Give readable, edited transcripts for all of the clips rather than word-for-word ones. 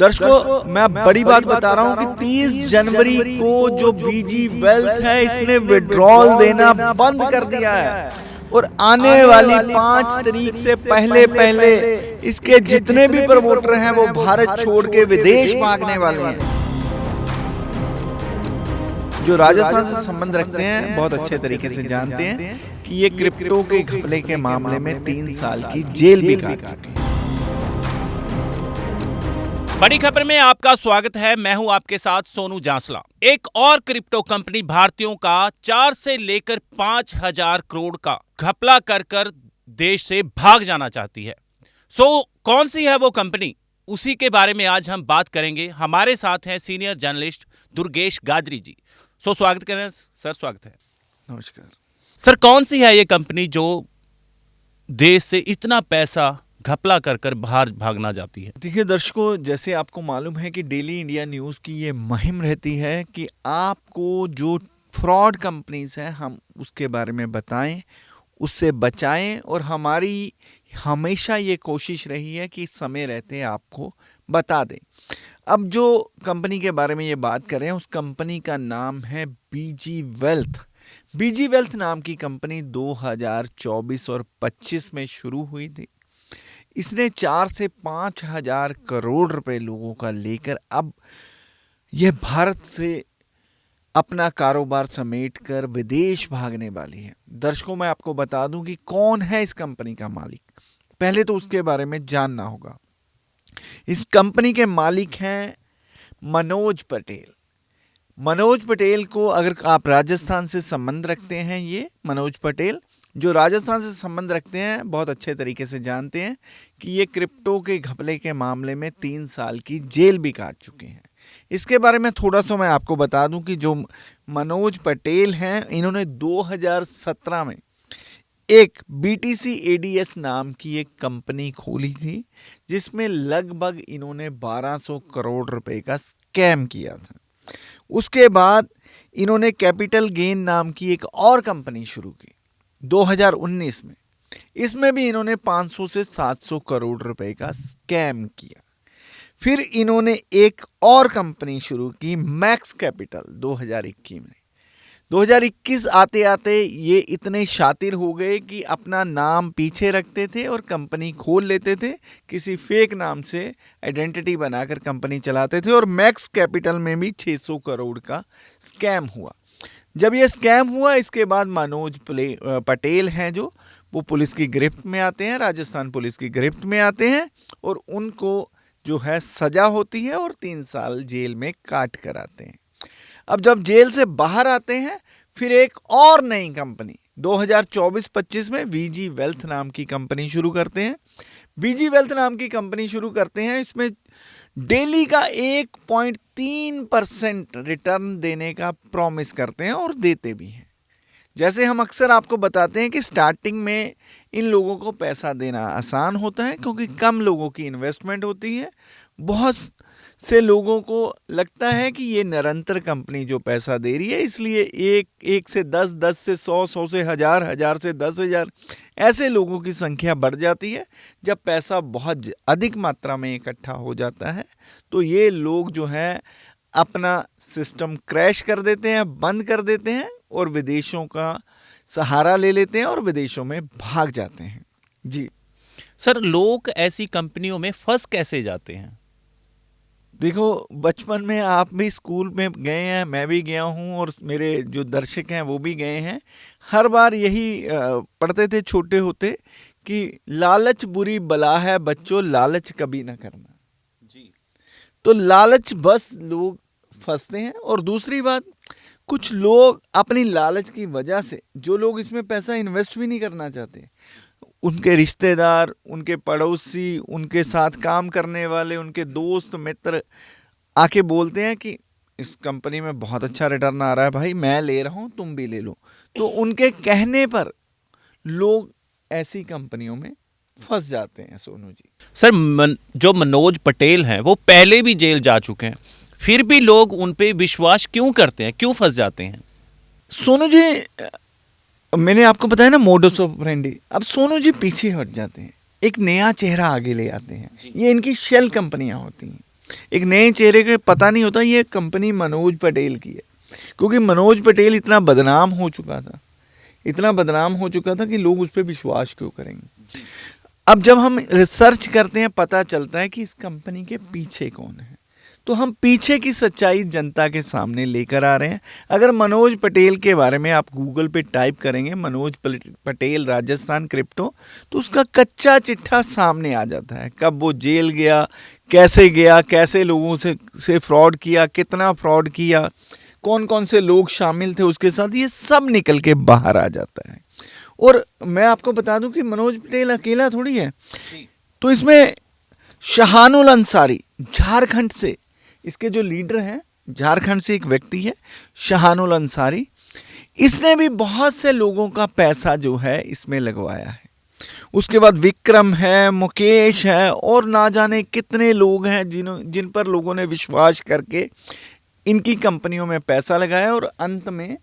दर्शकों, मैं बड़ी बात बता रहा हूँ कि 30 जनवरी को जो बीजी वेल्थ है इसने विड्रॉल देना बंद कर दिया है और आने वाली 5 तारीख से पहले इसके जितने भी प्रमोटर हैं वो भारत छोड़ के विदेश भागने वाले हैं। जो राजस्थान से संबंध रखते हैं बहुत अच्छे तरीके से जानते हैं कि ये क्रिप्टो के घपले के मामले में 3 साल की जेल भी काट चुके हैं। बड़ी खबर में आपका स्वागत है। मैं हूं आपके साथ सोनू जांसला। एक और क्रिप्टो कंपनी भारतीयों का 4 से लेकर 5,000 करोड़ का घपला कर देश से भाग जाना चाहती है। कौन सी है वो कंपनी, उसी के बारे में आज हम बात करेंगे। हमारे साथ हैं सीनियर जर्नलिस्ट दुर्गेश गाजरी जी। स्वागत करें सर। स्वागत है। नमस्कार सर, कौन सी है ये कंपनी जो देश से इतना पैसा घपला कर बाहर भागना जाती है? देखिए दर्शकों, जैसे आपको मालूम है कि डेली इंडिया न्यूज़ की ये मुहिम रहती है कि आपको जो फ्रॉड कंपनीज हैं हम उसके बारे में बताएं, उससे बचाएं, और हमारी हमेशा ये कोशिश रही है कि समय रहते आपको बता दें। अब जो कंपनी के बारे में ये बात करें उस कंपनी का नाम है बीजी वेल्थ। बीजी वेल्थ नाम की कंपनी 2024 और 25 में शुरू हुई थी। इसने 4 से 5,000 करोड़ रुपए लोगों का लेकर अब यह भारत से अपना कारोबार समेटकर विदेश भागने वाली है। दर्शकों, मैं आपको बता दूं कि कौन है इस कंपनी का मालिक। पहले तो उसके बारे में जानना होगा। इस कंपनी के मालिक हैं मनोज पटेल। मनोज पटेल को, अगर आप राजस्थान से संबंध रखते हैं, ये मनोज पटेल जो राजस्थान से संबंध रखते हैं बहुत अच्छे तरीके से जानते हैं कि ये क्रिप्टो के घपले के मामले में 3 साल की जेल भी काट चुके हैं। इसके बारे में थोड़ा सा मैं आपको बता दूं कि जो मनोज पटेल हैं, इन्होंने 2017 में एक BTC ADS नाम की एक कंपनी खोली थी जिसमें लगभग इन्होंने 1200 करोड़ रुपए का स्कैम किया था। उसके बाद इन्होंने कैपिटल गेन नाम की एक और कंपनी शुरू की 2019 में। इसमें भी इन्होंने 500 से 700 करोड़ रुपए का स्कैम किया। फिर इन्होंने एक और कंपनी शुरू की मैक्स कैपिटल 2021 में। 2021 आते आते ये इतने शातिर हो गए कि अपना नाम पीछे रखते थे और कंपनी खोल लेते थे, किसी फेक नाम से आइडेंटिटी बनाकर कंपनी चलाते थे, और मैक्स कैपिटल में भी 600 करोड़ का स्कैम हुआ। जब ये स्कैम हुआ, इसके बाद मनोज पटेल हैं जो वो पुलिस की गिरफ्त में आते हैं, राजस्थान पुलिस की गिरफ्त में आते हैं, और उनको जो है सजा होती है और 3 साल जेल में काट कर आते हैं। अब जब जेल से बाहर आते हैं, फिर एक और नई कंपनी 2024-25 में बीजी वेल्थ नाम की कंपनी शुरू करते हैं। बीजी वेल्थ नाम की कंपनी शुरू करते हैं। इसमें डेली का 1.3% रिटर्न देने का प्रॉमिस करते हैं और देते भी हैं। जैसे हम अक्सर आपको बताते हैं कि स्टार्टिंग में इन लोगों को पैसा देना आसान होता है क्योंकि कम लोगों की इन्वेस्टमेंट होती है। बहुत से लोगों को लगता है कि ये निरंतर कंपनी जो पैसा दे रही है, इसलिए एक से 10, 10 से 100, 100 से 1000, 1000 से 10,000 ऐसे लोगों की संख्या बढ़ जाती है। जब पैसा बहुत अधिक मात्रा में इकट्ठा हो जाता है तो ये लोग जो है अपना सिस्टम क्रैश कर देते हैं, बंद कर देते हैं और विदेशों का सहारा ले लेते हैं और विदेशों में भाग जाते हैं। जी सर, लोग ऐसी कंपनियों में फंस कैसे जाते हैं? देखो, बचपन में आप भी स्कूल में गए हैं, मैं भी गया हूँ, और मेरे जो दर्शक हैं वो भी गए हैं। हर बार यही पढ़ते थे छोटे होते कि लालच बुरी बला है बच्चों, लालच कभी ना करना। जी। तो लालच बस लोग फंसते हैं। और दूसरी बात, कुछ लोग अपनी लालच की वजह से, जो लोग इसमें पैसा इन्वेस्ट भी नहीं करना चाहते, उनके रिश्तेदार, उनके पड़ोसी, उनके साथ काम करने वाले, उनके दोस्त मित्र आके बोलते हैं कि इस कंपनी में बहुत अच्छा रिटर्न आ रहा है भाई, मैं ले रहा हूँ, तुम भी ले लो। तो उनके कहने पर लोग ऐसी कंपनियों में फंस जाते हैं। सोनू जी सर, जो मनोज पटेल हैं वो पहले भी जेल जा चुके हैं, फिर भी लोग उन पे विश्वास क्यों करते हैं, क्यों फंस जाते हैं? सोनू जी, मैंने आपको बताया ना मोडस ऑपरेंडी। अब सोनू जी पीछे हट जाते हैं, एक नया चेहरा आगे ले आते हैं। ये इनकी शेल कंपनियां होती हैं। एक नए चेहरे के पता नहीं होता ये कंपनी मनोज पटेल की है, क्योंकि मनोज पटेल इतना बदनाम हो चुका था, इतना बदनाम हो चुका था कि लोग उस पर विश्वास क्यों करेंगे। अब जब हम रिसर्च करते हैं पता चलता है कि इस कंपनी के पीछे कौन है, तो हम पीछे की सच्चाई जनता के सामने लेकर आ रहे हैं। अगर मनोज पटेल के बारे में आप गूगल पे टाइप करेंगे मनोज पटेल राजस्थान क्रिप्टो, तो उसका कच्चा चिट्ठा सामने आ जाता है। कब वो जेल गया, कैसे लोगों से फ्रॉड किया, कितना फ्रॉड किया, कौन कौन से लोग शामिल थे उसके साथ, ये सब निकल के बाहर आ जाता है। और मैं आपको बता दूं कि मनोज पटेल अकेला थोड़ी है, तो इसमें शहानुल अंसारी झारखंड से, इसके जो लीडर हैं झारखंड से एक व्यक्ति है शहानुल अंसारी, इसने भी बहुत से लोगों का पैसा जो है इसमें लगवाया है। उसके बाद विक्रम है, मुकेश है, और ना जाने कितने लोग हैं जिन पर लोगों ने विश्वास करके इनकी कंपनियों में पैसा लगाया और अंत में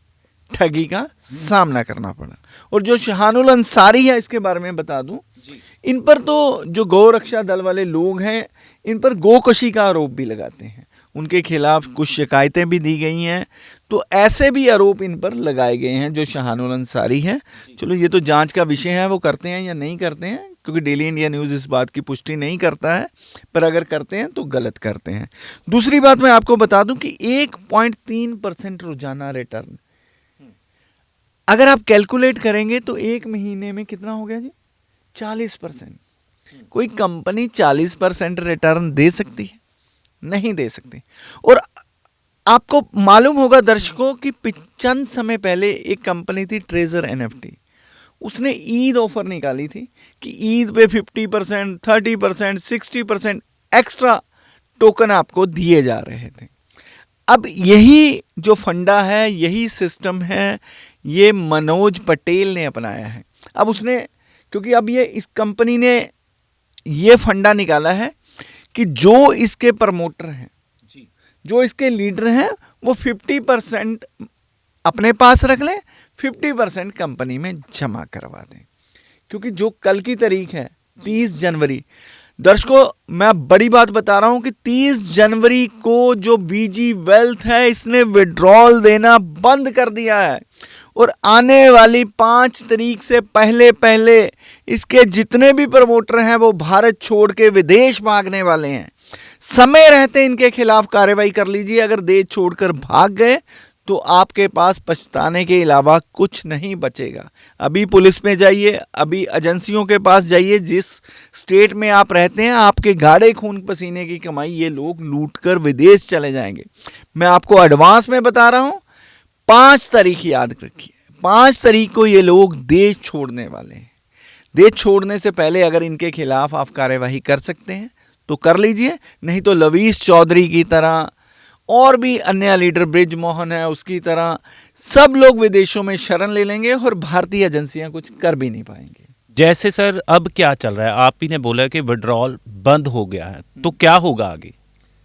ठगी का सामना करना पड़ा। और जो शहानुल अंसारी है, इसके बारे में बता दूं, इन पर तो जो गौ रक्षा दल वाले लोग हैं इन पर गोकशी का आरोप भी लगाते हैं, उनके खिलाफ कुछ शिकायतें भी दी गई हैं। तो ऐसे भी आरोप इन पर लगाए गए हैं जो शहानुल अंसारी है। चलो ये तो जांच का विषय है, वो करते हैं या नहीं करते हैं, क्योंकि डेली इंडिया न्यूज़ इस बात की पुष्टि नहीं करता है, पर अगर करते हैं तो गलत करते हैं। दूसरी बात मैं आपको बता दूं कि 1.3% रोजाना रिटर्न अगर आप कैलकुलेट करेंगे तो एक महीने में कितना हो गया जी, 40%। कोई कंपनी 40% रिटर्न दे सकती है? नहीं दे सकती। और आपको मालूम होगा दर्शकों कि चंद समय पहले एक कंपनी थी ट्रेजर एनएफटी, उसने ईद ऑफर निकाली थी कि ईद पे 50%, 30%, 60% एक्स्ट्रा टोकन आपको दिए जा रहे थे। अब यही जो फंडा है, यही सिस्टम है, ये मनोज पटेल ने अपनाया है। अब उसने, क्योंकि अब ये इस कंपनी ने ये फंडा निकाला है कि जो इसके प्रमोटर हैं, जो इसके लीडर हैं, वो 50% अपने पास रख लें, 50% कंपनी में जमा करवा दें। क्योंकि जो कल की तारीख है 30 जनवरी, दर्शकों मैं बड़ी बात बता रहा हूं कि 30 जनवरी को जो बीजी वेल्थ है इसने विड्रॉल देना बंद कर दिया है, और आने वाली 5 तारीख से पहले इसके जितने भी प्रमोटर हैं वो भारत छोड़ के विदेश भागने वाले हैं। समय रहते इनके खिलाफ कार्रवाई कर लीजिए। अगर देश छोड़कर भाग गए तो आपके पास पछताने के अलावा कुछ नहीं बचेगा। अभी पुलिस में जाइए, अभी एजेंसियों के पास जाइए, जिस स्टेट में आप रहते हैं, आपके गाढ़े खून पसीने की कमाई ये लोग लूट कर विदेश चले जाएंगे। मैं आपको एडवांस में बता रहा हूं, 5 तारीख याद रखिए, 5 तारीख को ये लोग देश छोड़ने वाले हैं। देश छोड़ने से पहले अगर इनके खिलाफ आप कार्यवाही कर सकते हैं तो कर लीजिए, नहीं तो लवीस चौधरी की तरह और भी अन्य लीडर, ब्रिज मोहन है उसकी तरह, सब लोग विदेशों में शरण ले लेंगे और भारतीय एजेंसियां कुछ कर भी नहीं पाएंगे। जैसे सर अब क्या चल रहा है, आप ही ने बोला कि विड्रॉल बंद हो गया है, तो क्या होगा आगे?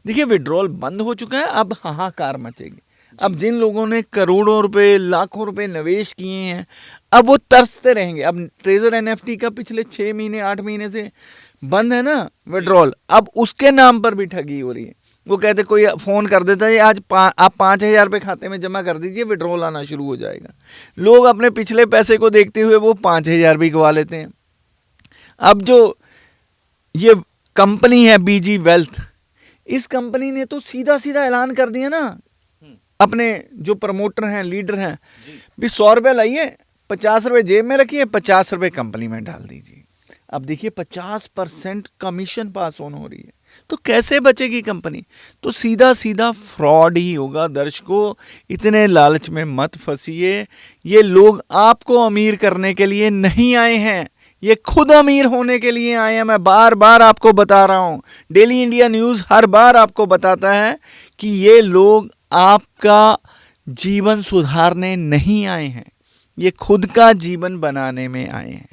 देखिए विड्रॉल बंद हो चुका है, अब हाहाकार मचेगी। अब जिन लोगों ने करोड़ों रुपए, लाखों रुपए निवेश किए हैं, अब वो तरसते रहेंगे। अब ट्रेजर एनएफटी का पिछले 6 महीने 8 महीने से बंद है ना विड्रॉल, अब उसके नाम पर भी ठगी हो रही है। वो कहते, कोई फ़ोन कर देता है आज आप 5,000 रुपये खाते में जमा कर दीजिए, विड्रॉल आना शुरू हो जाएगा। लोग अपने पिछले पैसे को देखते हुए वो 5,000 भी गवा लेते हैं। अब जो ये कंपनी है बीजी वेल्थ, इस कंपनी ने तो सीधा ऐलान कर दिया ना, अपने जो प्रमोटर हैं, लीडर हैं, भी 100 रुपये लाइए, 50 रुपये जेब में रखिए, 50 रुपये कंपनी में डाल दीजिए। अब देखिए 50% कमीशन पास ऑन हो रही है, तो कैसे बचेगी कंपनी? तो सीधा फ्रॉड ही होगा। दर्शकों इतने लालच में मत फंसिए, ये लोग आपको अमीर करने के लिए नहीं आए हैं, ये खुद अमीर होने के लिए आए हैं। मैं बार बार आपको बता रहा हूँ, डेली इंडिया न्यूज़ हर बार आपको बताता है कि ये लोग आपका जीवन सुधारने नहीं आए हैं, ये खुद का जीवन बनाने में आए हैं।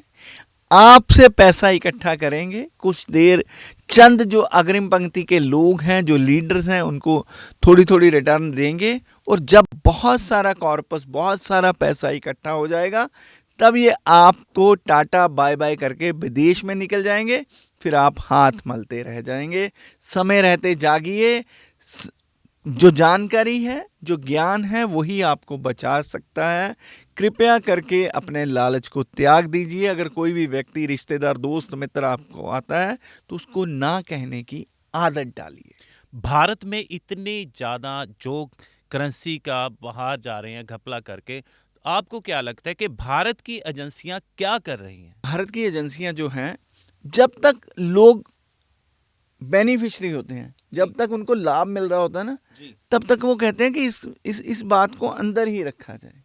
आपसे पैसा इकट्ठा करेंगे, कुछ देर चंद जो अग्रिम पंक्ति के लोग हैं, जो लीडर्स हैं, उनको थोड़ी रिटर्न देंगे, और जब बहुत सारा कॉर्पस, बहुत सारा पैसा इकट्ठा हो जाएगा, तब ये आपको टाटा बाय बाय करके विदेश में निकल जाएंगे, फिर आप हाथ मलते रह जाएंगे। समय रहते जागिए। जो जानकारी है, जो ज्ञान है, वही आपको बचा सकता है। कृपया करके अपने लालच को त्याग दीजिए। अगर कोई भी व्यक्ति, रिश्तेदार, दोस्त, मित्र आपको आता है तो उसको ना कहने की आदत डालिए। भारत में इतने ज़्यादा जो करेंसी का बाहर जा रहे हैं घपला करके, आपको क्या लगता है कि भारत की एजेंसियां क्या कर रही हैं? भारत की एजेंसियां जो हैं, जब तक लोग बेनिफिशरी होते हैं, जब तक उनको लाभ मिल रहा होता है ना, तब तक वो कहते हैं कि इस बात को अंदर ही रखा जाए।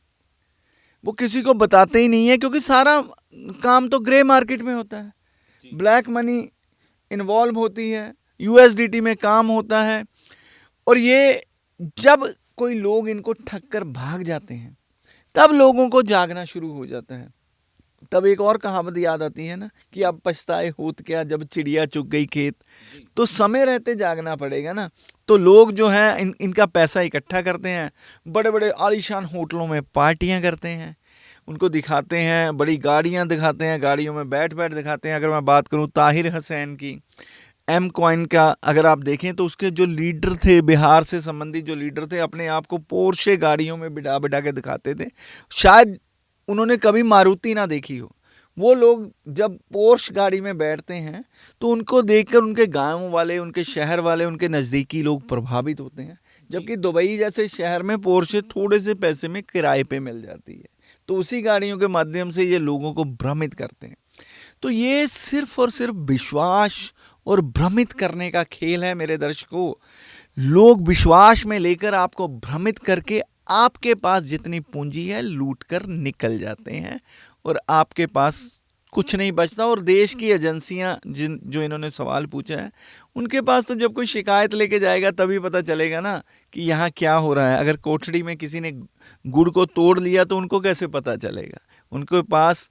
वो किसी को बताते ही नहीं है, क्योंकि सारा काम तो ग्रे मार्केट में होता है, ब्लैक मनी इन्वॉल्व होती है, यूएसडीटी में काम होता है। और ये जब कोई लोग इनको ठग कर भाग जाते हैं, तब लोगों को जागना शुरू हो जाता है। तब एक और कहावत याद आती है ना कि अब पछताए होत क्या, जब चिड़िया चुग गई खेत। तो समय रहते जागना पड़ेगा ना। तो लोग जो हैं इनका पैसा इकट्ठा करते हैं, बड़े बड़े आलीशान होटलों में पार्टियां करते हैं, उनको दिखाते हैं, बड़ी गाड़ियां दिखाते हैं, गाड़ियों में बैठ दिखाते हैं। अगर मैं बात करूं ताहिर हसैन की, एम कॉइन का, अगर आप देखें तो उसके जो लीडर थे, बिहार से संबंधित जो लीडर थे, अपने आप को पोर्शे गाड़ियों में बिठा बिठा के दिखाते थे। शायद उन्होंने कभी मारुति ना देखी हो। वो लोग जब पोर्श गाड़ी में बैठते हैं तो उनको देखकर उनके गांव वाले, उनके शहर वाले, उनके नज़दीकी लोग प्रभावित होते हैं। जबकि दुबई जैसे शहर में पोर्शे थोड़े से पैसे में किराए पे मिल जाती है, तो उसी गाड़ियों के माध्यम से ये लोगों को भ्रमित करते हैं। तो ये सिर्फ और सिर्फ विश्वास और भ्रमित करने का खेल है मेरे दर्शकों। लोग विश्वास में लेकर आपको भ्रमित करके आपके पास जितनी पूंजी है लूट कर निकल जाते हैं और आपके पास कुछ नहीं बचता। और देश की एजेंसियां जो इन्होंने सवाल पूछा है, उनके पास तो जब कोई शिकायत लेके जाएगा तभी पता चलेगा ना कि यहाँ क्या हो रहा है। अगर कोठड़ी में किसी ने गुड़ को तोड़ लिया तो उनको कैसे पता चलेगा। उनके पास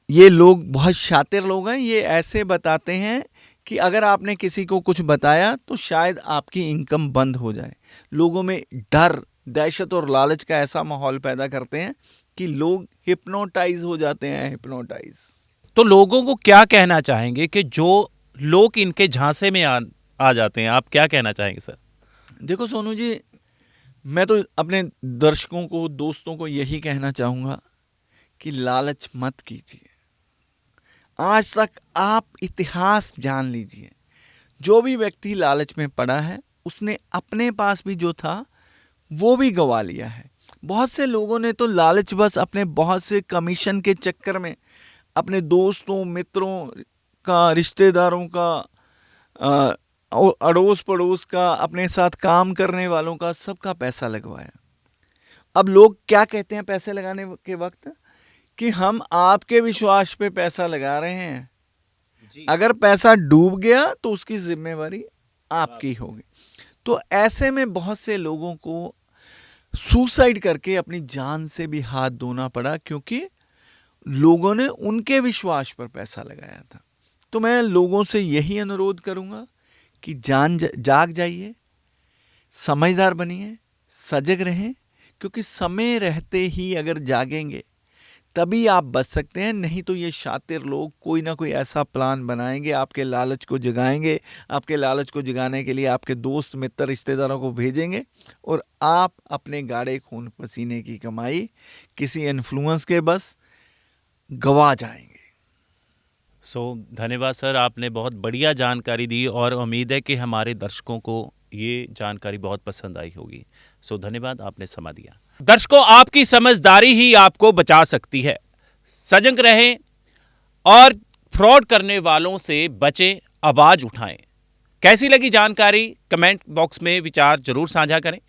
ये लोग बहुत शातिर लोग हैं, ये ऐसे बताते हैं कि अगर आपने किसी को कुछ बताया तो शायद आपकी इनकम बंद हो जाए। लोगों में डर, दहशत और लालच का ऐसा माहौल पैदा करते हैं कि लोग हिप्नोटाइज हो जाते हैं, हिप्नोटाइज। तो लोगों को क्या कहना चाहेंगे कि जो लोग इनके झांसे में आ जाते हैं, आप क्या कहना चाहेंगे सर? देखो सोनू जी, मैं तो अपने दर्शकों को, दोस्तों को यही कहना चाहूँगा कि लालच मत कीजिए। आज तक आप इतिहास जान लीजिए, जो भी व्यक्ति लालच में पड़ा है उसने अपने पास भी जो था वो भी गंवा लिया है। बहुत से लोगों ने तो लालच बस अपने बहुत से कमीशन के चक्कर में अपने दोस्तों, मित्रों का, रिश्तेदारों का, अड़ोस पड़ोस का, अपने साथ काम करने वालों का, सबका पैसा लगवाया। अब लोग क्या कहते हैं पैसे लगाने के वक्त कि हम आपके विश्वास पे पैसा लगा रहे हैं, अगर पैसा डूब गया तो उसकी जिम्मेवारी आपकी होगी। तो ऐसे में बहुत से लोगों को सुसाइड करके अपनी जान से भी हाथ धोना पड़ा, क्योंकि लोगों ने उनके विश्वास पर पैसा लगाया था। तो मैं लोगों से यही अनुरोध करूंगा कि जाग जाइए, समझदार बनिए, सजग रहें, क्योंकि समय रहते ही अगर जागेंगे तभी आप बच सकते हैं। नहीं तो ये शातिर लोग कोई ना कोई ऐसा प्लान बनाएंगे, आपके लालच को जगाएंगे। आपके लालच को जगाने के लिए आपके दोस्त, मित्र, रिश्तेदारों को भेजेंगे और आप अपने गाढ़े खून पसीने की कमाई किसी इन्फ्लुएंस के बस गवा जाएंगे। धन्यवाद सर, आपने बहुत बढ़िया जानकारी दी और उम्मीद है कि हमारे दर्शकों को ये जानकारी बहुत पसंद आई होगी। धन्यवाद, आपने समय दिया। दर्शकों, आपकी समझदारी ही आपको बचा सकती है। सजग रहें और फ्रॉड करने वालों से बचें, आवाज उठाएं। कैसी लगी जानकारी कमेंट बॉक्स में विचार जरूर साझा करें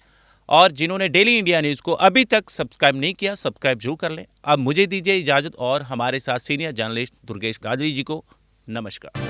और जिन्होंने डेली इंडिया न्यूज़ को अभी तक सब्सक्राइब नहीं किया, सब्सक्राइब जरूर कर लें। अब मुझे दीजिए इजाजत और हमारे साथ सीनियर जर्नलिस्ट दुर्गेश गाजरी जी को नमस्कार।